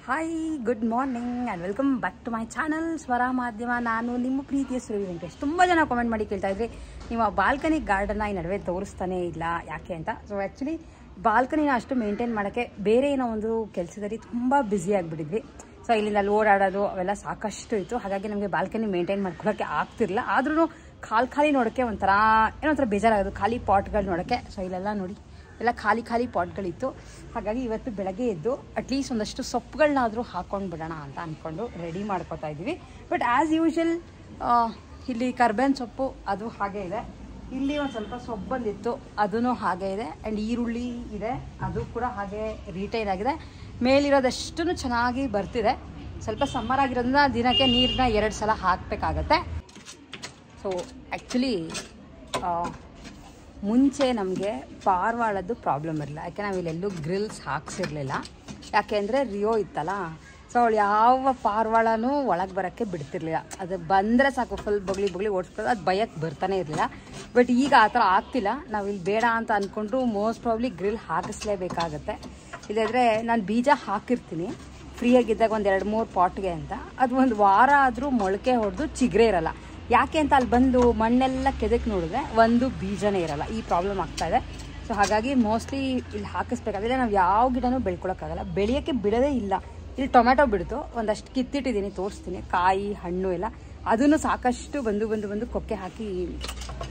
Hi good morning and welcome back to my channel Swara Madhyama. ನಾನು ನಿಮ್ಮ ಪ್ರೀತಿಯ ಸುರವಿ ವೆಂಕಟೇಶ್. ತುಂಬ ಜನ ಕಾಮೆಂಟ್ ಮಾಡಿ ಕೇಳ್ತಾ ಇದ್ರಿ, ನೀವು ಆ ಬಾಲ್ಕನಿ ಗಾರ್ಡನ್ನ ಈ ನಡುವೆ ತೋರಿಸ್ತಾನೆ ಇಲ್ಲ ಯಾಕೆ ಅಂತ. ಸೊ ಆ್ಯಕ್ಚುಲಿ ಬಾಲ್ಕನಿನ ಅಷ್ಟು ಮೇಂಟೈನ್ ಮಾಡೋಕ್ಕೆ ಬೇರೆ ಏನೋ ಒಂದು ಕೆಲಸದಲ್ಲಿ ತುಂಬ ಬ್ಯುಸಿ ಆಗಿಬಿಟ್ಟಿದ್ವಿ. ಸೊ ಇಲ್ಲಿಂದ ಅಲ್ಲಿ ಓಡಾಡೋದು ಅವೆಲ್ಲ ಸಾಕಷ್ಟು ಇತ್ತು. ಹಾಗಾಗಿ ನಮಗೆ ಬಾಲ್ಕನಿ ಮೇಂಟೈನ್ ಮಾಡ್ಕೊಳ್ಳೋಕ್ಕೆ ಆಗ್ತಿರಲಿಲ್ಲ. ಆದ್ರೂ ಖಾಲಿ ನೋಡೋಕ್ಕೆ ಒಂಥರ ಏನೋ ಒಂಥರ ಬೇಜಾರಾಗೋದು, ಖಾಲಿ ಪಾಟ್ಗಳು ನೋಡೋಕ್ಕೆ. ಸೊ ಇಲ್ಲೆಲ್ಲ ನೋಡಿ ಎಲ್ಲ ಖಾಲಿ ಪಾಟ್ಗಳಿತ್ತು. ಹಾಗಾಗಿ ಇವತ್ತು ಬೆಳಗ್ಗೆ ಎದ್ದು ಅಟ್ಲೀಸ್ಟ್ ಒಂದಷ್ಟು ಸೊಪ್ಪುಗಳನ್ನಾದರೂ ಹಾಕೊಂಡು ಬಿಡೋಣ ಅಂತ ಅಂದ್ಕೊಂಡು ರೆಡಿ ಮಾಡ್ಕೋತಾ ಇದ್ದೀವಿ. ಬಟ್ ಆ್ಯಸ್ ಯೂಶುವಲ್ ಇಲ್ಲಿ ಕರ್ಬೇವಿನ ಸೊಪ್ಪು ಅದು ಹಾಗೆ ಇದೆ. ಇಲ್ಲಿ ಒಂದು ಸ್ವಲ್ಪ ಸೊಪ್ಪು ಬಂದಿತ್ತು, ಅದೂ ಹಾಗೆ ಇದೆ. ಆ್ಯಂಡ್ ಈರುಳ್ಳಿ ಇದೆ, ಅದು ಕೂಡ ಹಾಗೆ ರಿಟೈನ್ ಆಗಿದೆ. ಮೇಲಿರೋದಷ್ಟು ಚೆನ್ನಾಗಿ ಬರ್ತಿದೆ. ಸ್ವಲ್ಪ ಸಮ್ಮರ್ ಆಗಿರೋದ್ರಿಂದ ದಿನಕ್ಕೆ ನೀರನ್ನ 2 ಸಲ ಹಾಕಬೇಕಾಗತ್ತೆ. ಸೊ ಆ್ಯಕ್ಚುಲಿ ಮುಂಚೆ ನಮಗೆ ಪಾರಿವಾಳದ್ದು ಪ್ರಾಬ್ಲಮ್ ಇರಲಿಲ್ಲ, ಯಾಕೆ ನಾವಿಲ್ಲೆಲ್ಲೂ ಗ್ರಿಲ್ಸ್ ಹಾಕ್ಸಿರ್ಲಿಲ್ಲ. ಯಾಕೆಂದರೆ ರಿಯೋ ಇತ್ತಲ್ಲ, ಸೊ ಅವಳು ಯಾವ ಪಾರಿವಾಳನೂ ಒಳಗೆ ಬರೋಕ್ಕೆ ಬಿಡ್ತಿರ್ಲಿಲ್ಲ. ಅದು ಬಂದರೆ ಸಾಕು ಫುಲ್ ಬೊಗಳಿ ಓಡಿಸ್ಕೊಳ್ಳೋದು, ಅದು ಭಯಕ್ಕೆ ಬರ್ತಾನೆ ಇರಲಿಲ್ಲ. ಬಟ್ ಈಗ ಆ ಥರ ಆಗ್ತಿಲ್ಲ. ನಾವು ಇಲ್ಲಿ ಬೇಡ ಅಂತ ಅಂದ್ಕೊಂಡು ಮೋಸ್ಟ್ ಪ್ರಾಬ್ಲಿ ಗ್ರಿಲ್ ಹಾಕಿಸ್ಲೇಬೇಕಾಗತ್ತೆ. ಇಲ್ಲದ್ರೆ ನಾನು ಬೀಜ ಹಾಕಿರ್ತೀನಿ ಫ್ರೀಯಾಗಿದ್ದಾಗ ಒಂದು 2-3 ಪಾಟ್ಗೆ ಅಂತ, ಅದು ಒಂದು ವಾರ ಆದರೂ ಮೊಳಕೆ ಹೊಡೆದು ಚಿಗುರೇ ಇರಲ್ಲ. ಯಾಕೆ ಅಂತ ಅಲ್ಲಿ ಬಂದು ಮಣ್ಣೆಲ್ಲ ಕೆದಕ್ಕೆ ನೋಡಿದ್ರೆ ಒಂದು ಬೀಜನೇ ಇರಲ್ಲ. ಈ ಪ್ರಾಬ್ಲಮ್ ಆಗ್ತಾಯಿದೆ. ಸೊ ಹಾಗಾಗಿ ಮೋಸ್ಟ್ಲಿ ಇಲ್ಲಿ ಹಾಕಿಸ್ಬೇಕಾದ್ರೆ ನಾವು ಯಾವ ಗಿಡನೂ ಬೆಳ್ಕೊಳಕ್ಕಾಗಲ್ಲ, ಬೆಳೆಯೋಕ್ಕೆ ಬಿಡೋದೇ ಇಲ್ಲ. ಇಲ್ಲಿ ಟೊಮೆಟೊ ಬಿಡ್ತು, ಒಂದಷ್ಟು ಕಿತ್ತಿಟ್ಟಿದ್ದೀನಿ, ತೋರಿಸ್ತೀನಿ. ಕಾಯಿ ಹಣ್ಣು ಎಲ್ಲ ಅದನ್ನು ಸಾಕಷ್ಟು ಬಂದು ಕೊಕ್ಕೆ ಹಾಕಿ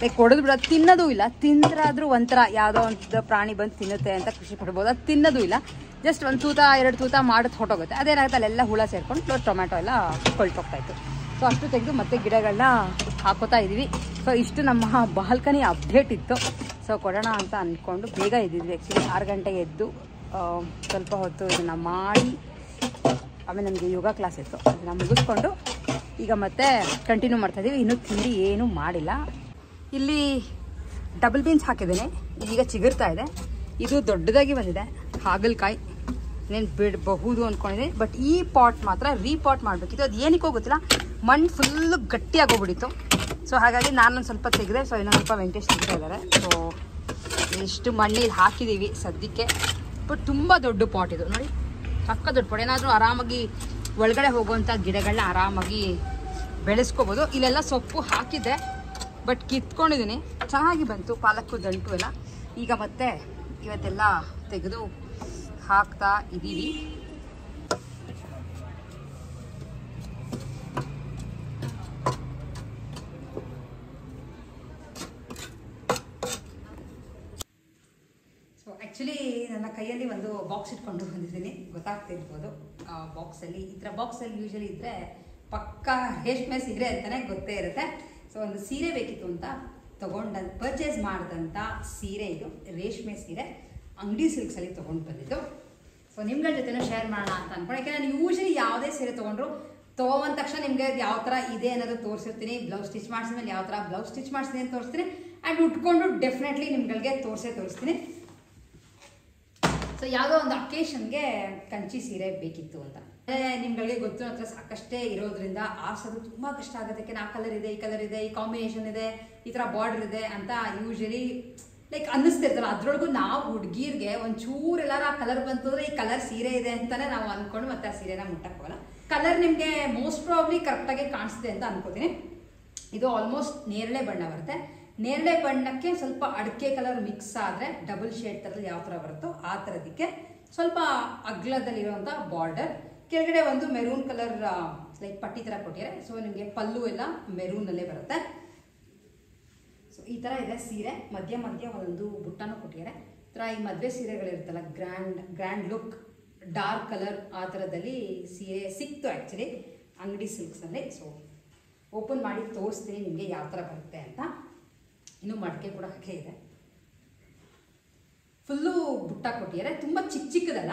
ಲೈಕ್ ಹೊಡೆದು ಬಿಡೋದು. ತಿನ್ನೋದು ಇಲ್ಲ, ತಿಂದ್ರಾದ್ರೂ ಒಂಥರ ಯಾವುದೋ ಒಂದು ಪ್ರಾಣಿ ಬಂದು ತಿನ್ನುತ್ತೆ ಅಂತ ಖುಷಿ ಪಡ್ಬೋದು. ಅದು ತಿನ್ನೋದು ಇಲ್ಲ, ಜಸ್ಟ್ 1 ತೂತ 2 ತೂತ ಮಾಡೋದು ಹೊಟ್ಟೋಗುತ್ತೆ. ಅದೇನಾಗುತ್ತೆ, ಅಲ್ಲೆಲ್ಲ ಹುಳ ಸೇರ್ಕೊಂಡು ಟೊಮೆಟೊ ಎಲ್ಲ ಕೊಳ್ತೋಗ್ತಾಯಿತ್ತು. ಸೊ ಅಷ್ಟು ತೆಗೆದು ಮತ್ತೆ ಗಿಡಗಳನ್ನ ಹಾಕೋತಾ ಇದ್ದೀವಿ. ಸೊ ಇಷ್ಟು ನಮ್ಮ ಬಾಲ್ಕನಿ ಅಪ್ಡೇಟ್ ಇತ್ತು. ಸೊ ಕೊಡೋಣ ಅಂತ ಅಂದ್ಕೊಂಡು ಬೇಗ ಎದ್ದಿದ್ವಿ. ಆ್ಯಕ್ಚುಲಿ 6 ಗಂಟೆಗೆ ಎದ್ದು ಸ್ವಲ್ಪ ಹೊತ್ತು ಇದನ್ನು ಮಾಡಿ ಆಮೇಲೆ ನಮಗೆ ಯೋಗ ಕ್ಲಾಸ್ ಇತ್ತು, ಅದನ್ನು ಮುಗಿಸ್ಕೊಂಡು ಈಗ ಮತ್ತೆ ಕಂಟಿನ್ಯೂ ಮಾಡ್ತಾಯಿದ್ದೀವಿ. ಇನ್ನೂ ತಿಂಡಿ ಏನೂ ಮಾಡಿಲ್ಲ. ಇಲ್ಲಿ ಡಬಲ್ ಬೀನ್ಸ್ ಹಾಕಿದ್ದೇನೆ, ಈಗ ಚಿಗುರ್ತಾ ಇದೆ. ಇದು ದೊಡ್ಡದಾಗಿ ಬಂದಿದೆ, ಹಾಗಲಕಾಯಿ ಇನ್ನೇನು ಬಿಡಬಹುದು ಅಂದ್ಕೊಂಡಿದ್ದೀನಿ. ಬಟ್ ಈ ಪಾಟ್ ಮಾತ್ರ ರೀಪಾಟ್ ಮಾಡಬೇಕಿತ್ತು. ಅದು ಏನಕ್ಕೋ ಗೊತ್ತಿಲ್ಲ, ಮಣ್ಣು ಫುಲ್ಲು ಗಟ್ಟಿಯಾಗೋಗ್ಬಿಟ್ಟಿತ್ತು. ಸೊ ಹಾಗಾಗಿ ನಾನೊಂದು ಸ್ವಲ್ಪ ತೆಗೆದೆ. ಸೊ ಇನ್ನೊಂದು ಸ್ವಲ್ಪ ವೆಂಕಟೇಶ್ ತೆಗ್ತಾ ಇದ್ದಾರೆ. ಸೊ ಇಷ್ಟು ಮಣ್ಣಿಲ್ಲಿ ಹಾಕಿದ್ದೀವಿ ಸದ್ಯಕ್ಕೆ. ಬಟ್ ತುಂಬ ದೊಡ್ಡ ಪಾಟ್ ಇದು ನೋಡಿ, ಸಕ್ಕ ದೊಡ್ಡ ಪಾಟ್. ಏನಾದರೂ ಆರಾಮಾಗಿ ಒಳಗಡೆ ಹೋಗುವಂಥ ಗಿಡಗಳನ್ನ ಆರಾಮಾಗಿ ಬೆಳೆಸ್ಕೋಬೋದು. ಇಲ್ಲೆಲ್ಲ ಸೊಪ್ಪು ಹಾಕಿದ್ದೆ, ಬಟ್ ಕಿತ್ಕೊಂಡಿದ್ದೀನಿ, ಚೆನ್ನಾಗಿ ಬಂತು. ಪಾಲಕ್ಕು ದಂಟು ಎಲ್ಲ ಈಗ ಮತ್ತೆ ಇವತ್ತೆಲ್ಲ ತೆಗೆದು ಹಾಕ್ತಾ ಇದ್ದೀವಿ. ಸೊ ಆ್ಯಕ್ಚುಲಿ ನನ್ನ ಕೈಯಲ್ಲಿ ಒಂದು ಬಾಕ್ಸ್ ಇಟ್ಕೊಂಡು ಬಂದಿದ್ದೀನಿ, ಗೊತ್ತಾಗ್ತಿರ್ಬೋದು. ಬಾಕ್ಸಲ್ಲಿ ಈ ಥರ ಬಾಕ್ಸಲ್ಲಿ ಯೂಶಲಿ ಇದ್ದರೆ ಪಕ್ಕ ರೇಷ್ಮೆ ಸೀರೆ ಅಂತಲೇ ಗೊತ್ತೇ ಇರುತ್ತೆ. ಸೊ ಒಂದು ಸೀರೆ ಬೇಕಿತ್ತು ಅಂತ ಪರ್ಚೇಸ್ ಮಾಡಿದಂಥ ಸೀರೆ ಇದು, ರೇಷ್ಮೆ ಸೀರೆ. ಅಂಗಡಿ ಸಿಲ್ಕ್ಸಲ್ಲಿ ತೊಗೊಂಡು ಬಂದಿದ್ದು. ಸೊ ನಿಮ್ಗಳ ಜೊತೆನೂ ಶೇರ್ ಮಾಡೋಣ ಅಂತ ಅಂದ್ಕೊಂಡು, ಯಾಕೆಂದರೆ ನಾನು ಯೂಶಲಿ ಯಾವುದೇ ಸೀರೆ ತೊಗೊಂಡ್ರು ತೊಗೊಂಡ ತಕ್ಷಣ ನಿಮಗೆ ಯಾವ ಥರ ಇದೆ ಅನ್ನೋದು ತೋರಿಸಿರ್ತೀನಿ. ಬ್ಲೌಸ್ ಸ್ಟಿಚ್ ಮಾಡಿಸಿದ್ಮೇಲೆ ಯಾವ ಥರ ಬ್ಲೌಸ್ ಸ್ಟಿಚ್ ಮಾಡಿಸ್ತೀನಿ ಅಂತ ತೋರಿಸ್ತೀನಿ. ಆ್ಯಂಡ್ ಉಟ್ಕೊಂಡು ಡೆಫಿನೆಟ್ಲಿ ನಿಮ್ಗಳಿಗೆ ತೋರಿಸ್ತೀನಿ. ಸೊ ಯಾವುದೋ ಒಂದು ಅಕೇಶನ್ಗೆ ಕಂಚಿ ಸೀರೆ ಬೇಕಿತ್ತು ಅಂತ. ನಿಮ್ಗಳಿಗೆ ಗೊತ್ತು, ಹತ್ರ ಸಾಕಷ್ಟೇ ಇರೋದ್ರಿಂದ ಆರ್ಸೋದು ತುಂಬ ಕಷ್ಟ ಆಗುತ್ತೆ. ಯಾಕೆ ಆ ಕಲರ್ ಇದೆ, ಈ ಕಲರ್ ಇದೆ, ಈ ಕಾಂಬಿನೇಷನ್ ಇದೆ, ಈ ಥರ ಬಾರ್ಡರ್ ಇದೆ ಅಂತ ಯೂಶಲಿ ಲೈಕ್ ಅನ್ನಿಸ್ತಿರ್ತಲ್ಲ. ಅದ್ರೊಳಗೂ ನಾವು ಹುಡುಗಿರ್ಗೆ ಒಂಚೂರು ಎಲ್ಲಾರು ಆ ಕಲರ್ ಬಂತು ಅಂದರೆ ಈ ಕಲರ್ ಸೀರೆ ಇದೆ ಅಂತಲೇ ನಾವು ಅಂದ್ಕೊಂಡು ಮತ್ತೆ ಆ ಸೀರೆನ ಮುಟ್ಟಕ್ಕೋಲ್ಲ. ಕಲರ್ ನಿಮಗೆ ಮೋಸ್ಟ್ ಪ್ರಾಬ್ಲಿ ಕರೆಕ್ಟಾಗಿ ಕಾಣಿಸ್ತಿದೆ ಅಂತ ಅನ್ಕೋತೀನಿ. ಇದು ಆಲ್ಮೋಸ್ಟ್ ನೇರಳೆ ಬಣ್ಣ ಬರುತ್ತೆ. ನೇರಳೆ ಬಣ್ಣಕ್ಕೆ ಸ್ವಲ್ಪ ಅಡಿಕೆ ಕಲರ್ ಮಿಕ್ಸ್ ಆದರೆ ಡಬಲ್ ಶೇಡ್ ಥರದಲ್ಲಿ ಯಾವ ಥರ ಬರುತ್ತೋ ಆ ಥರದಕ್ಕೆ ಸ್ವಲ್ಪ ಅಗ್ಲದಲ್ಲಿರುವಂಥ ಬಾರ್ಡರ್. ಕೆಳಗಡೆ ಒಂದು ಮೆರೂನ್ ಕಲರ್ ಲೈಕ್ ಪಟ್ಟಿ ಥರ ಕೊಟ್ಟಿದ್ದಾರೆ. ಸೊ ನಿಮಗೆ ಪಲ್ಲು ಎಲ್ಲ ಮೆರೂನಲ್ಲೇ ಬರುತ್ತೆ. ಸೊ ಈ ಥರ ಇದೆ ಸೀರೆ. ಮಧ್ಯ ಒಂದು ಬುಟ್ಟನೂ ಕೊಟ್ಟಿದ್ದಾರೆ. ಈ ಥರ ಈ ಮದುವೆ ಸೀರೆಗಳಿರುತ್ತಲ್ಲ, ಗ್ರ್ಯಾಂಡ್ ಲುಕ್, ಡಾರ್ಕ್ ಕಲರ್ ಆ ಥರದಲ್ಲಿ ಸೀರೆ ಸಿಕ್ತು ಆ್ಯಕ್ಚುಲಿ ಅಂಗಡಿ ಸಿಲ್ಕ್ಸಲ್ಲಿ. ಸೊ ಓಪನ್ ಮಾಡಿ ತೋರಿಸ್ತೀನಿ ನಿಮಗೆ ಯಾವ ಥರ ಬರುತ್ತೆ ಅಂತ. ಇನ್ನೂ ಮಡಕೆ ಕೂಡ ಹಾಗೆ ಇದೆ. ಫುಲ್ಲು ಬುಟ್ಟ ಕೊಟ್ಟಿದ್ದಾರೆ, ತುಂಬ ಚಿಕ್ಕದಲ್ಲ,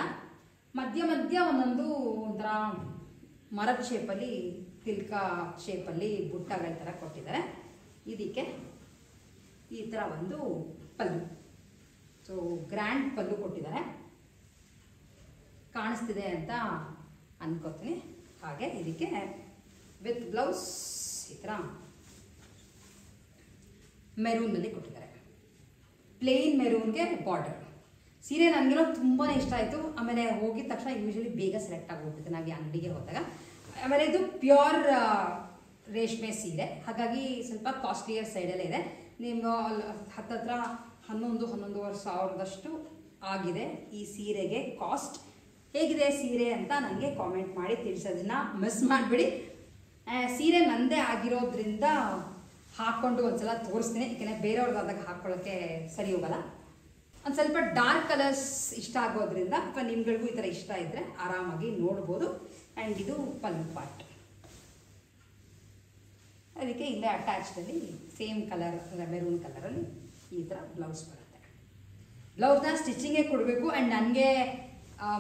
ಮಧ್ಯ ಒಂದೊಂದು ಒಂಥರ ಮರದ ಶೇಪಲ್ಲಿ, ತಿಲ್ಕ ಶೇಪಲ್ಲಿ ಬುಟ್ಟಗಳ ಥರ ಕೊಟ್ಟಿದ್ದಾರೆ. ಇದಕ್ಕೆ ಈ ಥರ ಒಂದು ಪಲ್ಲು, ಸೊ ಗ್ರ್ಯಾಂಡ್ ಪಲ್ಲು ಕೊಟ್ಟಿದ್ದಾರೆ, ಕಾಣಿಸ್ತಿದೆ ಅಂತ ಅನ್ಕೋತೀನಿ. ಹಾಗೆ ಇದಕ್ಕೆ ವಿತ್ ಬ್ಲೌಸ್ ಈ ಥರ ಮೆರೂನಲ್ಲಿ ಕೊಟ್ಟಿದ್ದಾರೆ. ಪ್ಲೇನ್ ಮೆರೂನ್ಗೆ ಬಾರ್ಡರ್. ಸೀರೆ ನನಗೇನೋ ತುಂಬಾ ಇಷ್ಟ ಆಯಿತು. ಆಮೇಲೆ ಹೋಗಿದ ತಕ್ಷಣ ಯೂಶಲಿ ಬೇಗ ಸೆಲೆಕ್ಟ್ ಆಗೋಗ್ಬಿಡುತ್ತೆ ನಾವು ಈ ಅಂಗಡಿಗೆ ಹೋದಾಗ. ಆಮೇಲೆ ಇದು ಪ್ಯೂರ್ ರೇಷ್ಮೆ ಸೀರೆ, ಹಾಗಾಗಿ ಸ್ವಲ್ಪ ಕಾಸ್ಟ್ಲಿಯರ್ ಸೈಡಲ್ಲೇ ಇದೆ. ನಿಮ್ಮ ಹತ್ತತ್ರ 11,000-11,500 ಸಾವಿರದಷ್ಟು ಆಗಿದೆ ಈ ಸೀರೆಗೆ ಕಾಸ್ಟ್. ಹೇಗಿದೆ ಸೀರೆ ಅಂತ ನನಗೆ ಕಾಮೆಂಟ್ ಮಾಡಿ ತಿಳಿಸೋದನ್ನ ಮಿಸ್ ಮಾಡಿಬಿಡಿ. ಸೀರೆ ನಂದೇ ಆಗಿರೋದ್ರಿಂದ ಹಾಕ್ಕೊಂಡು ಒಂದ್ಸಲ ತೋರಿಸ್ತೀನಿ, ಯಾಕೆಂದರೆ ಬೇರೆಯವ್ರದ್ದಾದಾಗ ಹಾಕ್ಕೊಳ್ಳೋಕ್ಕೆ ಸರಿ ಹೋಗಲ್ಲ. ಒಂದು ಸ್ವಲ್ಪ ಡಾರ್ಕ್ ಕಲರ್ಸ್ ಇಷ್ಟ ಆಗೋದ್ರಿಂದ ಅಥವಾ ನಿಮ್ಗಳಿಗೂ ಈ ಥರ ಇಷ್ಟ ಇದ್ದರೆ ಆರಾಮಾಗಿ ನೋಡ್ಬೋದು. ಆ್ಯಂಡ್ ಇದು ಪಲ್ಲು ಪಾರ್ಟ್, ಅದಕ್ಕೆ ಇಲ್ಲೇ ಅಟ್ಯಾಚ್ಡಲ್ಲಿ ಸೇಮ್ ಕಲರ್ ಅಂದರೆ ಮೆರೂನ್ ಕಲರಲ್ಲಿ ಈ ಥರ ಬ್ಲೌಸ್ ಬರುತ್ತೆ. ಬ್ಲೌಸ್ನ ಸ್ಟಿಚಿಂಗೇ ಕೊಡಬೇಕು. ಆ್ಯಂಡ್ ನನಗೆ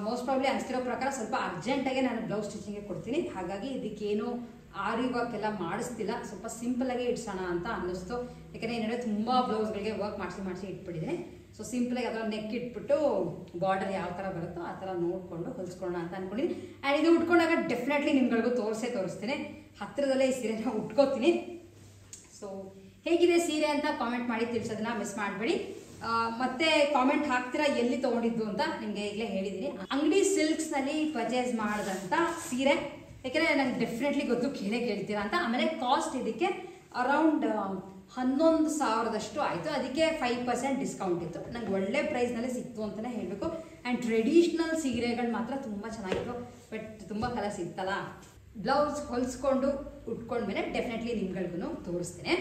ಮೋಸ್ಟ್ ಪ್ರಾಬ್ಲಿ ಅನಿಸ್ತಿರೋ ಪ್ರಕಾರ ಸ್ವಲ್ಪ ಅರ್ಜೆಂಟಾಗೆ ನಾನು ಬ್ಲೌಸ್ ಸ್ಟಿಚಿಂಗೇ ಕೊಡ್ತೀನಿ. ಹಾಗಾಗಿ ಇದಕ್ಕೇನು ಆರಿ ವರ್ಕ್ ಎಲ್ಲ ಮಾಡಿಸ್ತಿಲ್ಲ, ಸ್ವಲ್ಪ ಸಿಂಪಲಾಗಿ ಇಡ್ಸೋಣ ಅಂತ ಅನ್ನಿಸ್ತು. ಯಾಕಂದರೆ ಏನಾದರೆ ತುಂಬ ಬ್ಲೌಸ್ಗಳಿಗೆ ವರ್ಕ್ ಮಾಡಿಸಿ ಇಟ್ಬಿಟ್ಟಿದ್ದೀನಿ. ಸೊ ಸಿಂಪಲಾಗಿ ಅದರ ನೆಕ್ ಇಟ್ಬಿಟ್ಟು ಬಾರ್ಡರ್ ಯಾವ ಥರ ಬರುತ್ತೋ ಆ ಥರ ನೋಡಿಕೊಂಡು ಹೊಲಿಸ್ಕೊಳ್ಳೋಣ ಅಂತ ಅಂದ್ಕೊಂಡಿದ್ದೀನಿ. ಆ್ಯಂಡ್ ಇದು ಉಟ್ಕೊಂಡಾಗ ಡೆಫಿನೆಟ್ಲಿ ನಿಮ್ಗಳಿಗೂ ತೋರಿಸ್ತೀನಿ. ಹತ್ತಿರದಲ್ಲೇ ಈ ಸೀರೆನ ಉಟ್ಕೋತೀನಿ. ಸೊ ಹೇಗಿದೆ ಸೀರೆ ಅಂತ ಕಾಮೆಂಟ್ ಮಾಡಿ ತಿಳಿಸೋದನ್ನ ಮಿಸ್ ಮಾಡಬೇಡಿ. ಮತ್ತೆ ಕಾಮೆಂಟ್ ಹಾಕ್ತೀರಾ ಎಲ್ಲಿ ತೊಗೊಂಡಿದ್ದು ಅಂತ ನಿಮಗೆ ಈಗಲೇ ಹೇಳಿದ್ದೀನಿ. ಅಂಗಡಿ ಸಿಲ್ಕ್ಸ್ನಲ್ಲಿ ಪರ್ಚೇಸ್ ಮಾಡಿದಂಥ ಸೀರೆ, ಯಾಕೆಂದರೆ ನಂಗೆ ಡೆಫಿನೆಟ್ಲಿ ಗೊತ್ತು ಕೇಳ್ತೀರಾ ಅಂತ. ಆಮೇಲೆ ಕಾಸ್ಟ್ ಇದಕ್ಕೆ ಅರೌಂಡ್ 11,000ದಷ್ಟು ಆಯಿತು. ಅದಕ್ಕೆ 5% ಡಿಸ್ಕೌಂಟ್ ಇತ್ತು. ನಂಗೆ ಒಳ್ಳೆ ಪ್ರೈಸ್ನಲ್ಲಿ ಸಿಕ್ತು ಅಂತಲೇ ಹೇಳಬೇಕು. ಆ್ಯಂಡ್ ಟ್ರೆಡಿಷ್ನಲ್ ಸೀರೆಗಳು ಮಾತ್ರ ತುಂಬ ಚೆನ್ನಾಗಿತ್ತು. ಬಟ್ ತುಂಬ ಕಲರ್ಸ್ ಇತ್ತಲ್ಲ, ಬ್ಲೌಸ್ ಹೊಲಿಸ್ಕೊಂಡು ಉಟ್ಕೊಂಡ್ಮೇಲೆ ಡೆಫಿನೆಟ್ಲಿ ನಿಮ್ಗಳಿಗೂ ತೋರಿಸ್ತೀನಿ.